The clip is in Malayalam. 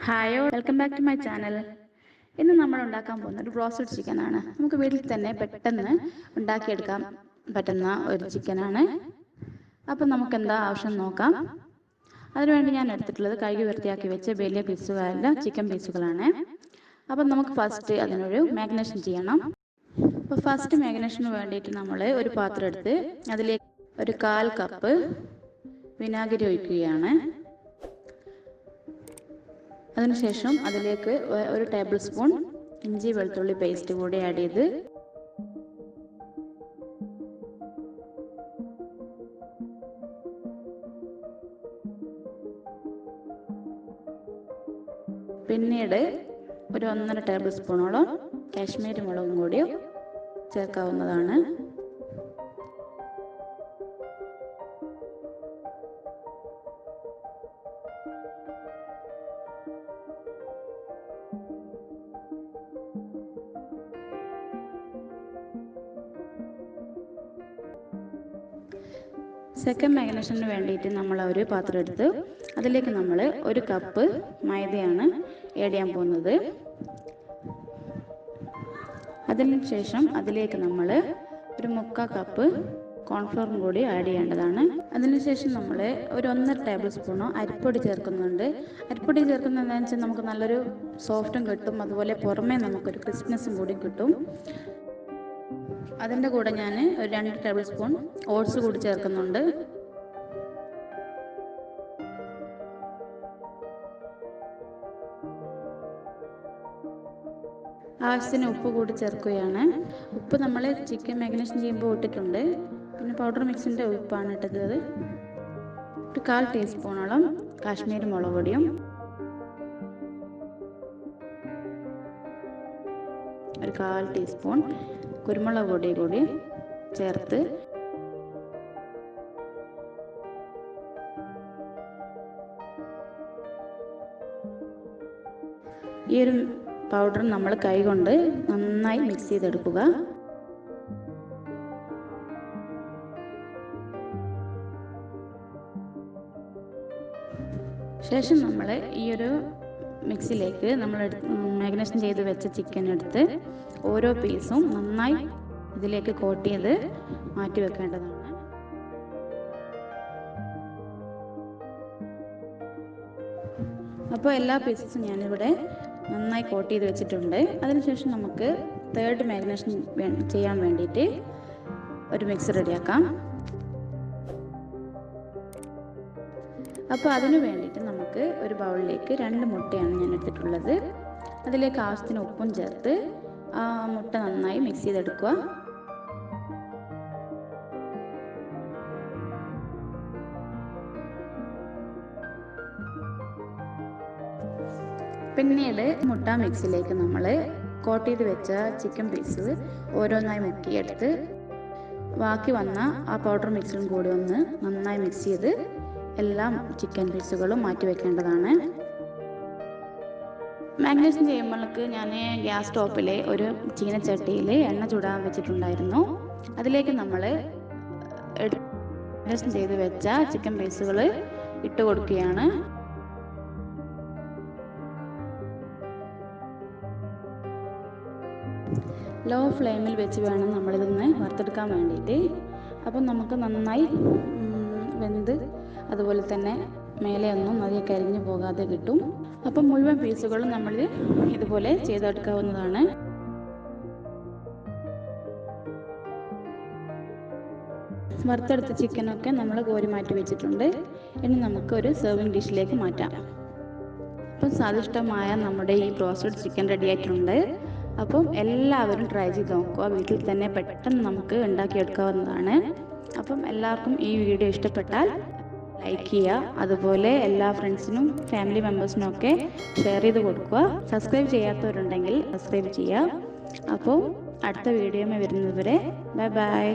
Hi all, welcome back to my channel. ഇന്ന് നമ്മൾ ഉണ്ടാക്കാൻ പോകുന്നത് ഒരു ബ്രോസ്റ്റഡ് ചിക്കനാണ്. നമുക്ക് വീട്ടിൽ തന്നെ പെട്ടെന്ന് ഉണ്ടാക്കിയെടുക്കാൻ പറ്റുന്ന ഒരു ചിക്കനാണ്. അപ്പം നമുക്ക് എന്താ ആവശ്യം നോക്കാം. അതിനുവേണ്ടി ഞാൻ എടുത്തിട്ടുള്ളത് കഴുകി വൃത്തിയാക്കി വെച്ച വലിയ പീസുകളല്ല, ചിക്കൻ പീസുകളാണ്. അപ്പം നമുക്ക് ഫസ്റ്റ് അതിനൊരു മാഗ്നേഷൻ ചെയ്യണം. അപ്പോൾ ഫസ്റ്റ് മാഗ്നേഷന് വേണ്ടിയിട്ട് നമ്മൾ ഒരു പാത്രം എടുത്ത് അതിലേക്ക് ഒരു 1/4 കപ്പ് വിനാഗിരി ഒഴിക്കുകയാണ്. അതിനുശേഷം അതിലേക്ക് ഒരു ടേബിൾ സ്പൂൺ ഇഞ്ചി വെളുത്തുള്ളി പേസ്റ്റ് കൂടി ആഡ് ചെയ്ത് പിന്നീട് ഒരു 1.5 ടേബിൾ സ്പൂണോളം കാശ്മീരി മുളകും കൂടി ചേർക്കാവുന്നതാണ്. സെക്കൻഡ് മാഗ്നേഷന് വേണ്ടിയിട്ട് നമ്മൾ ഒരു പാത്രം എടുത്ത് അതിലേക്ക് നമ്മൾ 1 കപ്പ് മൈദയാണ് ആഡ് ചെയ്യാൻ പോകുന്നത്. അതിനുശേഷം അതിലേക്ക് നമ്മൾ ഒരു 1/4 കപ്പ് കോൺഫ്ലവറും കൂടി ആഡ് ചെയ്യേണ്ടതാണ്. അതിനുശേഷം നമ്മൾ ഒരു 1.5 ടേബിൾ സ്പൂണോ അരിപ്പൊടി ചേർക്കുന്നുണ്ട്. അരിപ്പൊടി ചേർക്കുന്നത് എന്താണെന്ന് വെച്ചാൽ നമുക്ക് നല്ലൊരു സോഫ്റ്റും കിട്ടും, അതുപോലെ പുറമേ നമുക്കൊരു ക്രിസ്പിനെസ്സും കൂടി കിട്ടും. അതിൻ്റെ കൂടെ ഞാൻ ഒരു 2 ടേബിൾ സ്പൂൺ ഓട്സ് കൂടി ചേർക്കുന്നുണ്ട്. ആവശ്യത്തിന് ഉപ്പ് കൂടി ചേർക്കുകയാണ്. ഉപ്പ് നമ്മൾ ചിക്കൻ മാഗ്നേഷൻ ചെയ്യുമ്പോൾ ഇട്ടിട്ടുണ്ട്. പിന്നെ പൗഡർ മിക്സിൻ്റെ ഉപ്പാണ് ഇട്ടത്. ഒരു 1/4 ടീസ്പൂണോളം കാശ്മീരി മുളക് പൊടിയും ഒരു 1/4 ടീസ്പൂൺ കുരുമുളക് പൊടി കൂടി ചേർത്ത് ഈ ഒരു പൗഡർ നമ്മൾ കൈകൊണ്ട് നന്നായി മിക്സ് ചെയ്തെടുക്കുക. ശേഷം നമ്മൾ ഈ ഒരു മിക്സിയിലേക്ക് നമ്മൾ മാഗ്നേഷൻ ചെയ്ത് വെച്ച ചിക്കൻ എടുത്ത് ഓരോ പീസും നന്നായി ഇതിലേക്ക് കോട്ട് ചെയ്ത് മാറ്റി വെക്കേണ്ടതാണ്. അപ്പോൾ എല്ലാ പീസസും ഞാനിവിടെ നന്നായി കോട്ട് ചെയ്ത് വെച്ചിട്ടുണ്ട്. അതിനുശേഷം നമുക്ക് തേർഡ് മാഗ്നേഷൻ ചെയ്യാൻ വേണ്ടിയിട്ട് ഒരു മിക്സ് റെഡിയാക്കാം. അപ്പോൾ അതിനു വേണ്ടിയിട്ട് നമുക്ക് ഒരു ബൗളിലേക്ക് 2 മുട്ടയാണ് ഞാൻ എടുത്തിട്ടുള്ളത്. അതിലേക്ക് ആവശ്യത്തിന് ഉപ്പും ചേർത്ത് ആ മുട്ട നന്നായി മിക്സ് ചെയ്തെടുക്കുക. പിന്നീട് മുട്ട മിക്സിലേക്ക് നമ്മൾ കോട്ട് ചെയ്ത് വെച്ച ചിക്കൻ പീസ് ഓരോന്നായി മുക്കിയെടുത്ത് ബാക്കി വന്ന ആ പൗഡർ മിക്സും കൂടി ഒന്ന് നന്നായി മിക്സ് ചെയ്ത് എല്ലാ ചിക്കൻ പീസുകളും മാറ്റി വെക്കേണ്ടതാണ്. മാഗ്നേഷൻ ചെയ്യുമ്പോഴേക്ക് ഞാൻ ഗ്യാസ് സ്റ്റോപ്പിൽ ഒരു ചീനച്ചട്ടിയിൽ എണ്ണ ചൂടാൻ വെച്ചിട്ടുണ്ടായിരുന്നു. അതിലേക്ക് നമ്മൾ മാഗ്നേഷൻ ചെയ്ത് വെച്ച ചിക്കൻ പീസുകൾ ഇട്ട് കൊടുക്കുകയാണ്. ലോ ഫ്ലെയിമിൽ വെച്ച് വേണം നമ്മളിതൊന്ന് വറുത്തെടുക്കാൻ വേണ്ടിയിട്ട്. അപ്പം നമുക്ക് നന്നായി വെന്ത് അതുപോലെ തന്നെ മേലെ ഒന്നും അധികം കരിഞ്ഞു പോകാതെ കിട്ടും. അപ്പം മുഴുവൻ പീസുകളും നമ്മൾ ഇതുപോലെ ചെയ്തെടുക്കാവുന്നതാണ്. വറുത്തെടുത്ത ചിക്കനൊക്കെ നമ്മൾ കോരി മാറ്റി വെച്ചിട്ടുണ്ട്. ഇനി നമുക്ക് ഒരു സെർവിങ് ഡിഷിലേക്ക് മാറ്റാം. അപ്പം സ്വാദിഷ്ടമായ നമ്മുടെ ഈ ബ്രോസ്റ്റഡ് ചിക്കൻ റെഡി ആയിട്ടുണ്ട്. അപ്പം എല്ലാവരും ട്രൈ ചെയ്ത് നോക്കുക. വീട്ടിൽ തന്നെ പെട്ടെന്ന് നമുക്ക് ഉണ്ടാക്കിയെടുക്കാവുന്നതാണ്. അപ്പം എല്ലാവർക്കും ഈ വീഡിയോ ഇഷ്ടപ്പെട്ടാൽ ലൈക്ക് ചെയ്യുക, അതുപോലെ എല്ലാ ഫ്രണ്ട്സിനും ഫാമിലി മെമ്പേഴ്സിനും ഒക്കെ ഷെയർ ചെയ്ത് കൊടുക്കുക. സബ്സ്ക്രൈബ് ചെയ്യാത്തവരുണ്ടെങ്കിൽ സബ്സ്ക്രൈബ് ചെയ്യുക. അപ്പോൾ അടുത്ത വീഡിയോയിൽ വരുന്നതുവരെ ബൈ ബൈ.